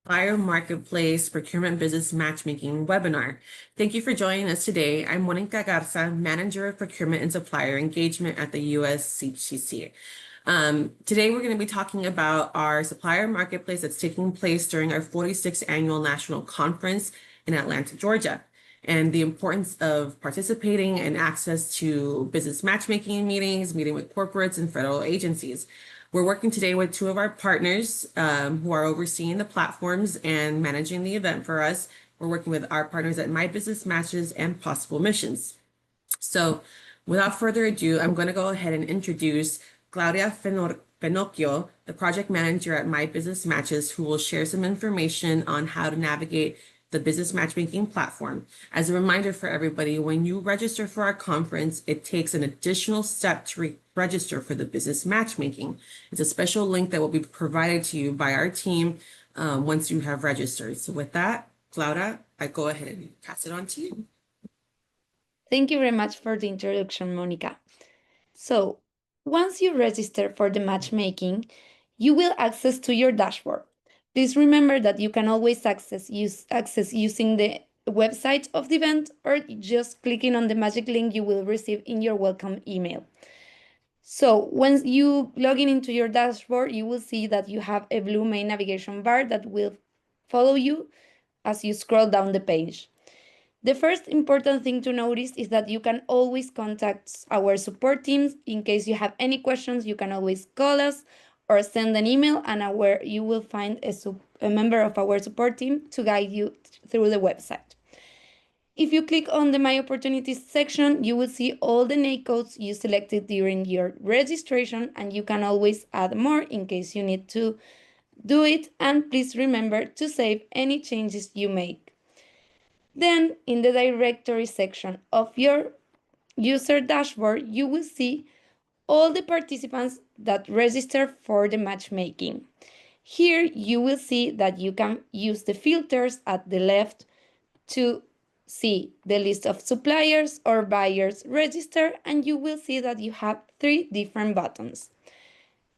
Supplier Marketplace Procurement Business Matchmaking webinar. Thank you for joining us today. I'm Monica Garza, Manager of Procurement and Supplier Engagement at the USCCC. Today, we're going to be talking about our supplier marketplace that's taking place during our 46th annual national conference in Atlanta, Georgia, and the importance of participating and access to business matchmaking meetings, meeting with corporates and federal agencies. We're working today with two of our partners who are overseeing the platforms and managing the event for us. We're working with our partners at My Business Matches and Possible Missions. So without further ado, I'm going to go ahead and introduce Claudia Finocchio, the project manager at My Business Matches, who will share some information on how to navigate the business matchmaking platform. As a reminder for everybody, when you register for our conference, it takes an additional step to register for the business matchmaking. It's a special link that will be provided to you by our team once you have registered. So with that, Claudia, I go ahead and pass it on to you. Thank you very much for the introduction, Monica. So, once you register for the matchmaking, you will access to your dashboard. Please remember that you can always access using the website of the event or just clicking on the magic link you will receive in your welcome email. So once you log into your dashboard, you will see that you have a blue main navigation bar that will follow you as you scroll down the page. The first important thing to notice is that you can always contact our support teams. In case you have any questions, you can always call us or send an email, and you will find a member of our support team to guide you through the website. If you click on the My Opportunities section, you will see all the NAIC codes you selected during your registration, and you can always add more in case you need to do it. And please remember to save any changes you make. Then, in the directory section of your user dashboard, you will see all the participants that register for the matchmaking. Here, you will see that you can use the filters at the left to see the list of suppliers or buyers registered, and you will see that you have 3 different buttons.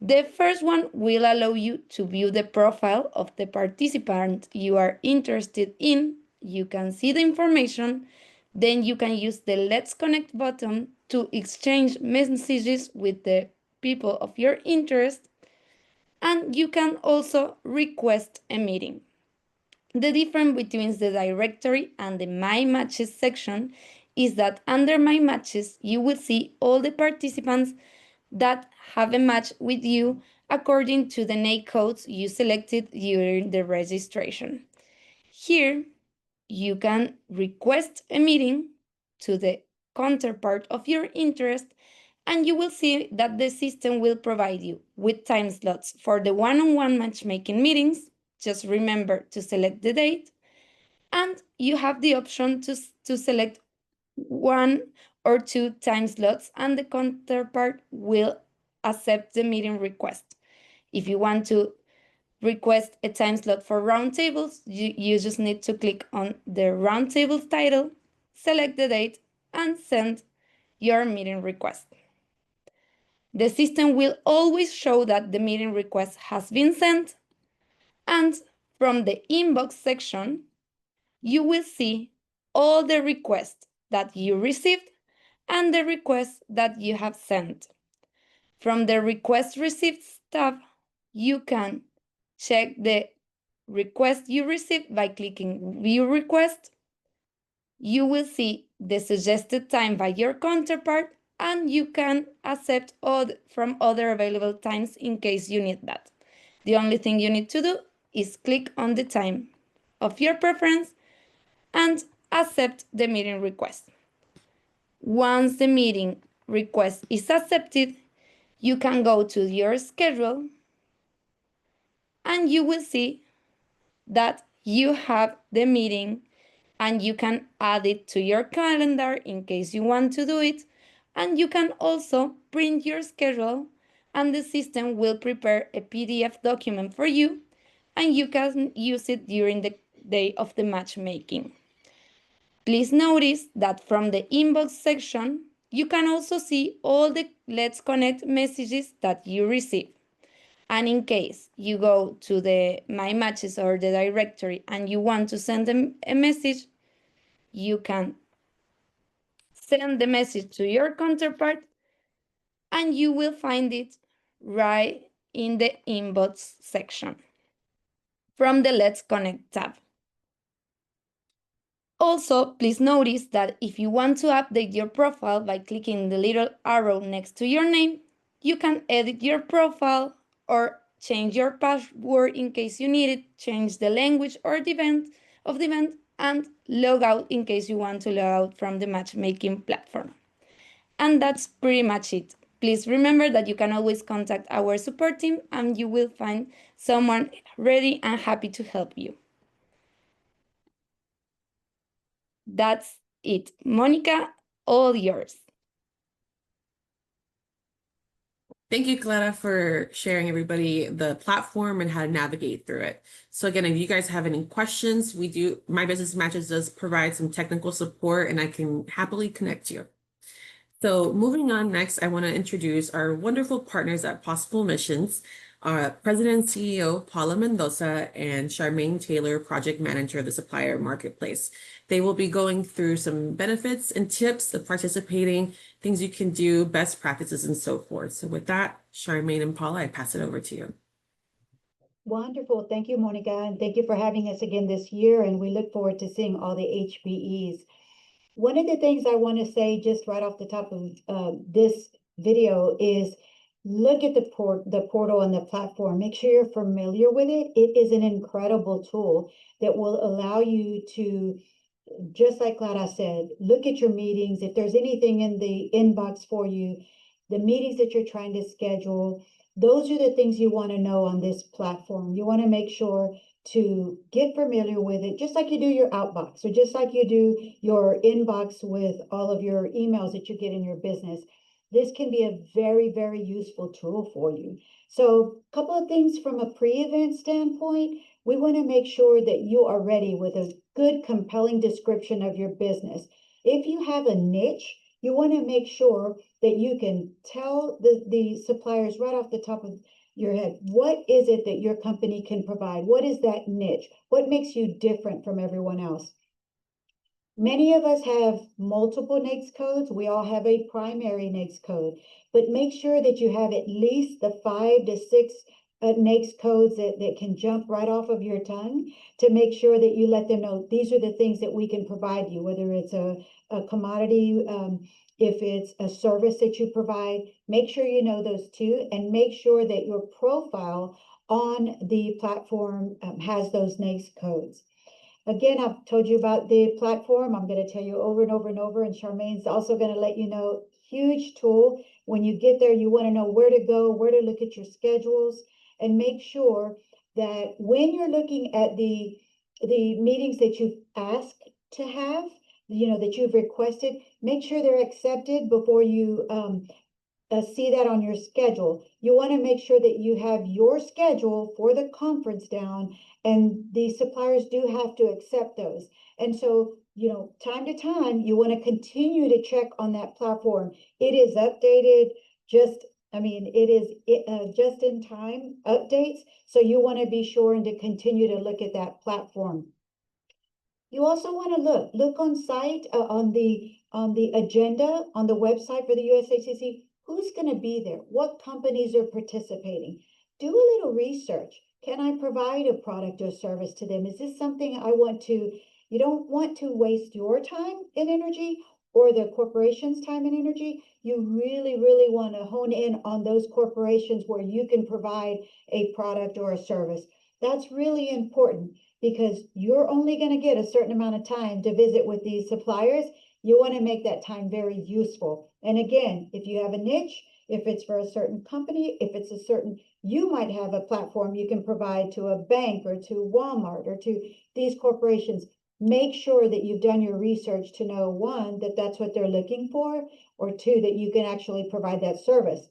The first one will allow you to view the profile of the participant you are interested in. You can see the information. Then you can use the Let's Connect button to exchange messages with the people of your interest. And you can also request a meeting. The difference between the directory and the My Matches section is that under My Matches, you will see all the participants that have a match with you according to the NAIC codes you selected during the registration. Here, you can request a meeting to the counterpart of your interest, and you will see that the system will provide you with time slots for the one-on-one matchmaking meetings. Just remember to select the date, and you have the option to select 1 or 2 time slots, and the counterpart will accept the meeting request. If you want to request a time slot for roundtables, you just need to click on the roundtables title, select the date, and send your meeting request. The system will always show that the meeting request has been sent, and from the inbox section, you will see all the requests that you received and the requests that you have sent. From the request received tab, you can check the request you received by clicking View Request. You will see the suggested time by your counterpart, and you can accept from other available times in case you need that. The only thing you need to do is click on the time of your preference and accept the meeting request. Once the meeting request is accepted, you can go to your schedule and you will see that you have the meeting and you can add it to your calendar in case you want to do it. And you can also print your schedule, and the system will prepare a PDF document for you, and you can use it during the day of the matchmaking. Please notice that from the inbox section, you can also see all the Let's Connect messages that you receive. And in case you go to the My Matches or the directory and you want to send them a message, you can send the message to your counterpart and you will find it right in the inbox section from the Let's Connect tab. Also, please notice that if you want to update your profile by clicking the little arrow next to your name, you can edit your profile or change your password in case you need it, change the language or the event, and log out in case you want to log out from the matchmaking platform. And that's pretty much it. Please remember that you can always contact our support team and you will find someone ready and happy to help you. That's it. Monica, all yours. Thank you, Clara, for sharing everybody the platform and how to navigate through it. So again, if you guys have any questions, My Business Matches does provide some technical support and I can happily connect you. So moving on next, I want to introduce our wonderful partners at Possible Missions, President and CEO Paula Mendoza and Charmaine Taylor, Project Manager of the Supplier Marketplace. They will be going through some benefits and tips of participating, things you can do, best practices, and so forth. So with that, Charmaine and Paula, I pass it over to you. Wonderful. Thank you, Monica, and thank you for having us again this year. And we look forward to seeing all the HBEs. One of the things I want to say just right off the top of this video is look at the portal and the platform. Make sure you're familiar with it. It is an incredible tool that will allow you to, just like Clara said, look at your meetings. If there's anything in the inbox for you, the meetings that you're trying to schedule, those are the things you want to know on this platform. You want to make sure to get familiar with it, just like you do your outbox, or just like you do your inbox with all of your emails that you get in your business. This can be a very, very useful tool for you. So a couple of things from a pre-event standpoint, we want to make sure that you are ready with a good, compelling description of your business. If you have a niche, you want to make sure that you can tell the suppliers right off the top of your head, what is it that your company can provide? What is that niche? What makes you different from everyone else? Many of us have multiple NAICS codes. We all have a primary NAICS code, but make sure that you have at least the 5 to 6 NAICS codes that can jump right off of your tongue to make sure that you let them know these are the things that we can provide you, whether it's a commodity, if it's a service that you provide. Make sure you know those too, and make sure that your profile on the platform has those NAICS codes. Again, I've told you about the platform. I'm going to tell you over and over and over, and Charmaine's also going to let you know, huge tool. When you get there, you want to know where to go, where to look at your schedules, and make sure that when you're looking at the meetings that you've asked to have, that you've requested, make sure they're accepted before you see that on your schedule. You want to make sure that you have your schedule for the conference down, and the suppliers do have to accept those. And so, time to time, you want to continue to check on that platform. It is updated it is just in time updates. So you want to be sure and to continue to look at that platform. You also want to look on site on the agenda on the website for the USHCC. Who's going to be there? What companies are participating? Do a little research. Can I provide a product or service to them? Is this something I want to? You don't want to waste your time and energy or the corporation's time and energy. You really, really want to hone in on those corporations where you can provide a product or a service. That's really important because you're only going to get a certain amount of time to visit with these suppliers. You want to make that time very useful. And again, if you have a niche, if it's for a certain company, if it's you might have a platform you can provide to a bank or to Walmart or to these corporations. Make sure that you've done your research to know, one, that that's what they're looking for, or two, that you can actually provide that service.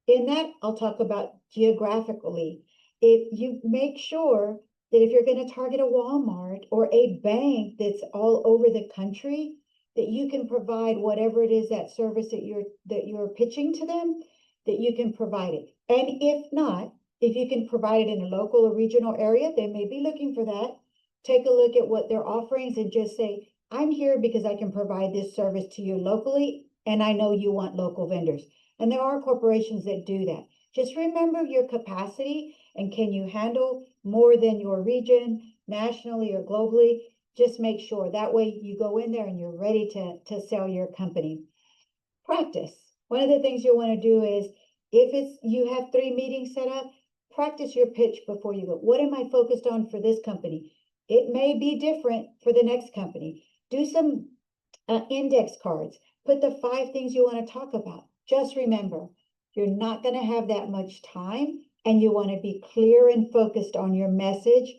In that, I'll talk about geographically. If you make sure that if you're going to target a Walmart or a bank that's all over the country, that you can provide whatever it is, that service that you're pitching to them, that you can provide it. And if not, if you can provide it in a local or regional area, they may be looking for that. Take a look at what their offerings and just say, I'm here because I can provide this service to you locally, and I know you want local vendors. And there are corporations that do that. Just remember your capacity and can you handle more than your region, nationally or globally? Just make sure that way you go in there and you're ready to sell your company. Practice. One of the things you want to do is if you have 3 meetings set up, practice your pitch before you go. What am I focused on for this company? It may be different for the next company. Do some index cards. Put the 5 things you want to talk about. Just remember, you're not going to have that much time, and you want to be clear and focused on your message.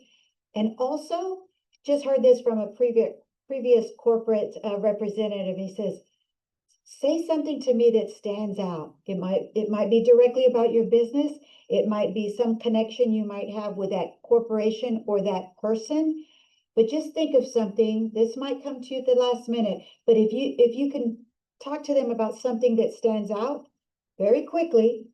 And also, just heard this from a previous corporate representative. He says, say something to me that stands out. It might be directly about your business. It might be some connection you might have with that corporation or that person. But just think of something. This might come to you at the last minute, but if you can talk to them about something that stands out very quickly,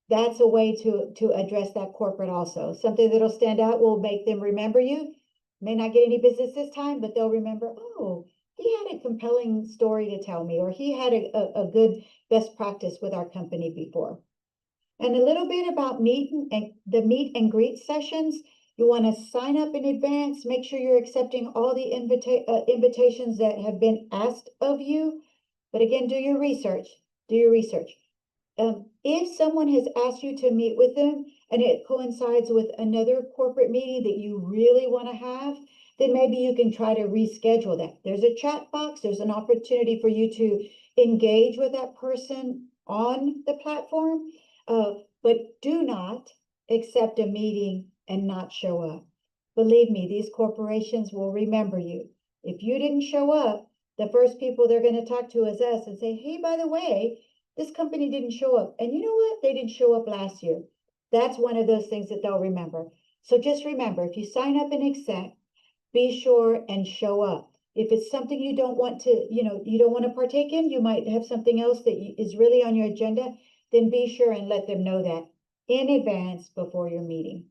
that's a way to address that corporate also. Something that'll stand out will make them remember you. May not get any business this time, but they'll remember, oh, he had a compelling story to tell me, or he had a good best practice with our company before. And a little bit about meet and greet sessions. You want to sign up in advance, make sure you're accepting all the invitations that have been asked of you. But again, do your research. Do your research. If someone has asked you to meet with them and it coincides with another corporate meeting that you really want to have, then maybe you can try to reschedule that. There's a chat box. There's an opportunity for you to engage with that person on the platform. But do not accept a meeting and not show up. Believe me, these corporations will remember you. If you didn't show up, the first people they're going to talk to is us and say, hey, by the way, this company didn't show up. And you know what? They didn't show up last year. That's one of those things that they'll remember. So just remember, if you sign up and accept, be sure and show up. If it's something you don't want to, you don't want to partake in, you might have something else that is really on your agenda, then be sure and let them know that in advance before your meeting.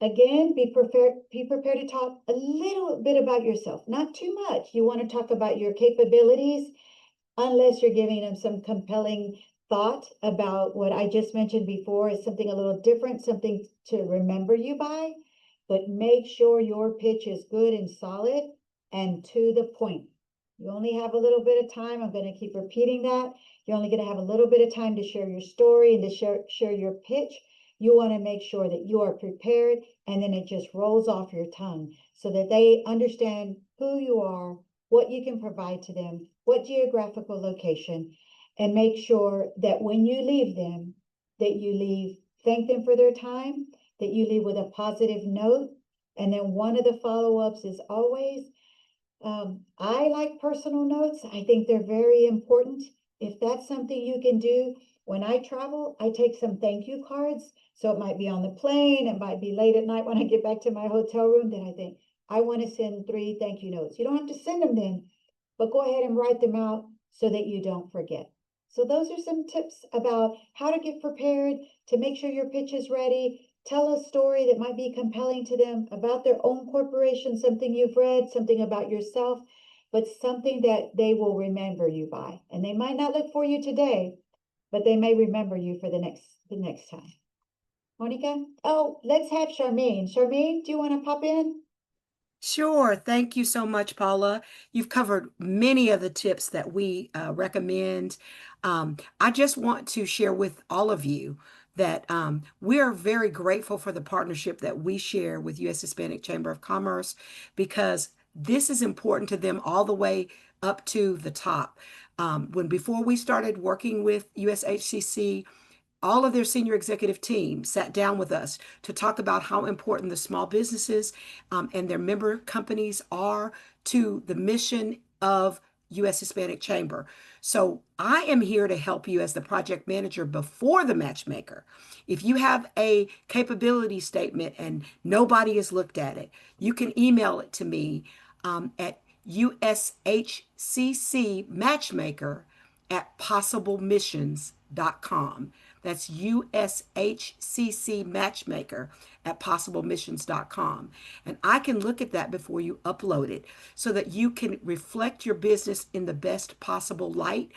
Again, be prepared to talk a little bit about yourself, not too much. You want to talk about your capabilities, unless you're giving them some compelling thought about what I just mentioned before is something a little different, something to remember you by. But make sure your pitch is good and solid and to the point. You only have a little bit of time. I'm going to keep repeating that. You're only going to have a little bit of time to share your story and to share your pitch. You want to make sure that you are prepared and then it just rolls off your tongue so that they understand who you are, what you can provide to them, what geographical location, and make sure that when you leave them, that you leave, thank them for their time, that you leave with a positive note. And then one of the follow-ups is always, I like personal notes. I think they're very important. If that's something you can do, when I travel, I take some thank you cards. So it might be on the plane, it might be late at night when I get back to my hotel room, then I think, I want to send 3 thank you notes. You don't have to send them then, but go ahead and write them out so that you don't forget. So those are some tips about how to get prepared, to make sure your pitch is ready. Tell a story that might be compelling to them about their own corporation, something you've read, something about yourself, but something that they will remember you by. And they might not look for you today, but they may remember you for the next time. Monica? Oh, let's have Charmaine. Charmaine, do you want to pop in? Sure. Thank you so much, Paula. You've covered many of the tips that we recommend. I just want to share with all of you that we are very grateful for the partnership that we share with U.S. Hispanic Chamber of Commerce because this is important to them all the way up to the top. Before we started working with USHCC, all of their senior executive team sat down with us to talk about how important the small businesses and their member companies are to the mission of U.S. Hispanic Chamber. So I am here to help you as the project manager before the matchmaker. If you have a capability statement and nobody has looked at it, you can email it to me at USHCC matchmaker@possiblemissions.com. That's USHCC Matchmaker at possiblemissions.com. And I can look at that before you upload it so that you can reflect your business in the best possible light.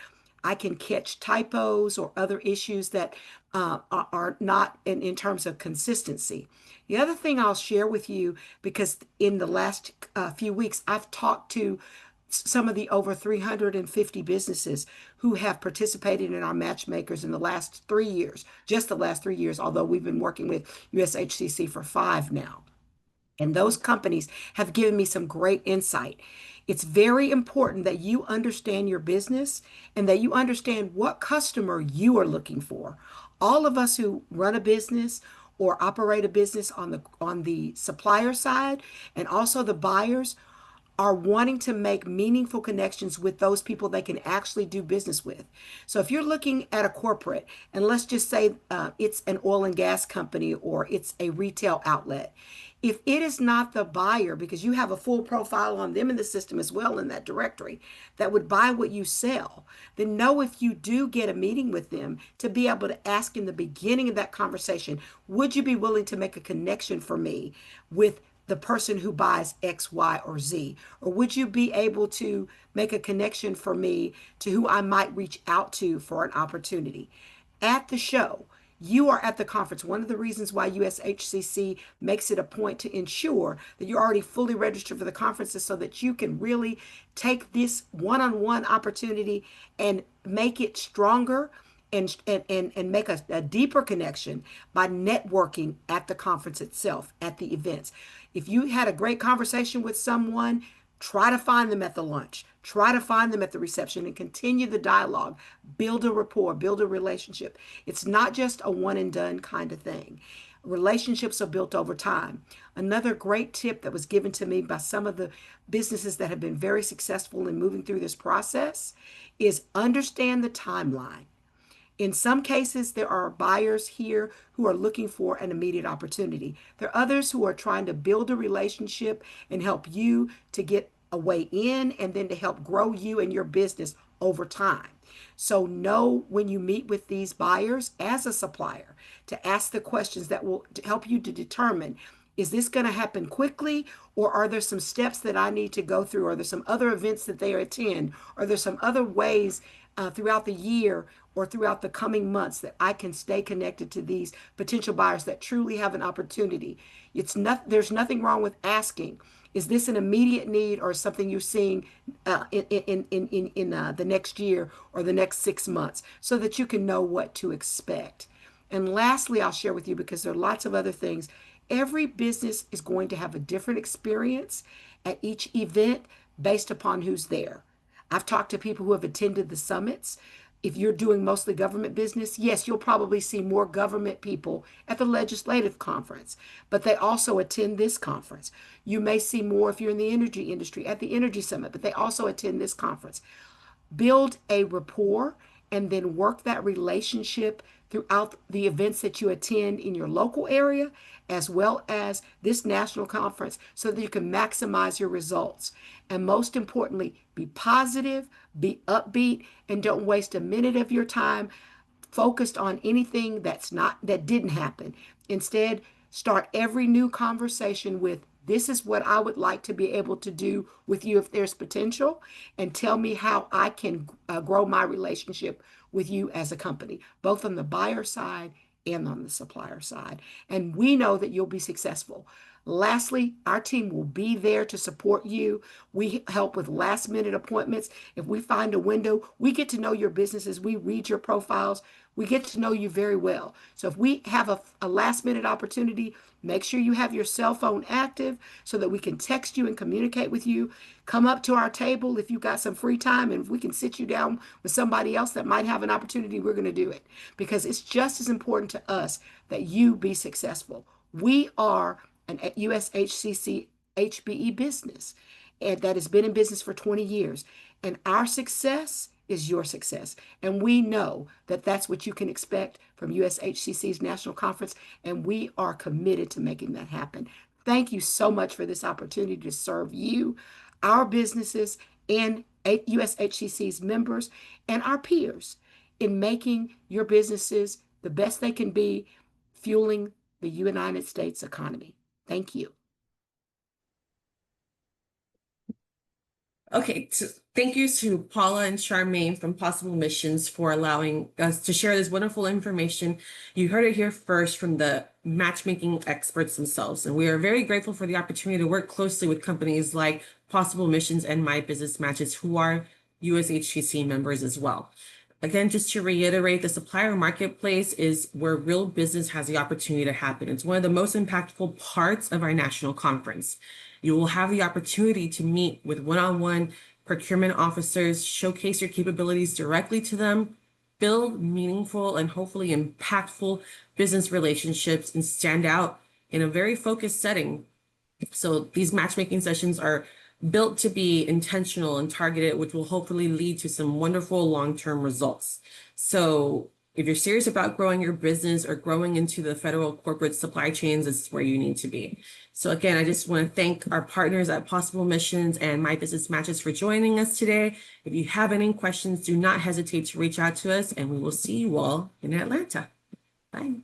I can catch typos or other issues that are not in terms of consistency. The other thing I'll share with you, because in the last few weeks, I've talked to some of the over 350 businesses who have participated in our matchmakers in the last 3 years, just the last 3 years, although we've been working with USHCC for 5 now. And those companies have given me some great insight. It's very important that you understand your business and that you understand what customer you are looking for. All of us who run a business or operate a business on the supplier side and also the buyers are wanting to make meaningful connections with those people they can actually do business with. So if you're looking at a corporate, and let's just say it's an oil and gas company or it's a retail outlet, if it is not the buyer, because you have a full profile on them in the system as well in that directory that would buy what you sell, then know if you do get a meeting with them to be able to ask in the beginning of that conversation, would you be willing to make a connection for me with the person who buys X, Y, or Z? Or would you be able to make a connection for me to who I might reach out to for an opportunity? At the show, you are at the conference. One of the reasons why USHCC makes it a point to ensure that you're already fully registered for the conference is so that you can really take this one-on-one opportunity and make it stronger and make a deeper connection by networking at the conference itself, at the events. If you had a great conversation with someone, try to find them at the lunch, try to find them at the reception and continue the dialogue, build a rapport, build a relationship. It's not just a one and done kind of thing. Relationships are built over time. Another great tip that was given to me by some of the businesses that have been very successful in moving through this process is understand the timeline. In some cases, there are buyers here who are looking for an immediate opportunity. There are others who are trying to build a relationship and help you to get a way in and then to help grow you and your business over time. So know when you meet with these buyers as a supplier to ask the questions that will help you to determine, is this going to happen quickly, or are there some steps that I need to go through? Are there some other events that they attend? Are there some other ways throughout the year or throughout the coming months that I can stay connected to these potential buyers that truly have an opportunity? There's nothing wrong with asking, is this an immediate need or something you're seeing in the next year or the next 6 months, so that you can know what to expect. And lastly, I'll share with you, because there are lots of other things, every business is going to have a different experience at each event based upon who's there. I've talked to people who have attended the summits. If you're doing mostly government business, yes, you'll probably see more government people at the legislative conference, but they also attend this conference. You may see more if you're in the energy industry at the energy summit, but they also attend this conference. Build a rapport and then work that relationship throughout the events that you attend in your local area, as well as this national conference, so that you can maximize your results. And most importantly, be positive, be upbeat, and don't waste a minute of your time focused on anything that didn't happen. Instead, start every new conversation with, this is what I would like to be able to do with you if there's potential, and tell me how I can grow my relationship with you as a company, both on the buyer side and on the supplier side. And we know that you'll be successful. Lastly, our team will be there to support you. We help with last minute appointments. If we find a window, we get to know your businesses. We read your profiles. We get to know you very well. So if we have a last minute opportunity, make sure you have your cell phone active so that we can text you and communicate with you. Come up to our table if you've got some free time, and if we can sit you down with somebody else that might have an opportunity, we're going to do it, because it's just as important to us that you be successful. We are an USHCC HBE business and that has been in business for 20 years. And our success is your success. And we know that that's what you can expect from USHCC's National Conference. And we are committed to making that happen. Thank you so much for this opportunity to serve you, our businesses, and USHCC's members and our peers in making your businesses the best they can be, fueling the United States economy. Thank you. Okay, so thank you to Paula and Charmaine from Possible Missions for allowing us to share this wonderful information. You heard it here first from the matchmaking experts themselves, and we are very grateful for the opportunity to work closely with companies like Possible Missions and My Business Matches, who are USHTC members as well. Again, just to reiterate, the supplier marketplace is where real business has the opportunity to happen. It's one of the most impactful parts of our national conference. You will have the opportunity to meet with one-on-one procurement officers, showcase your capabilities directly to them, build meaningful and hopefully impactful business relationships, and stand out in a very focused setting. So these matchmaking sessions are built to be intentional and targeted, which will hopefully lead to some wonderful long-term results. So if you're serious about growing your business or growing into the federal corporate supply chains, this is where you need to be. So again, I just want to thank our partners at Possible Missions and My Business Matches for joining us today. If you have any questions, do not hesitate to reach out to us, and we will see you all in Atlanta. Bye.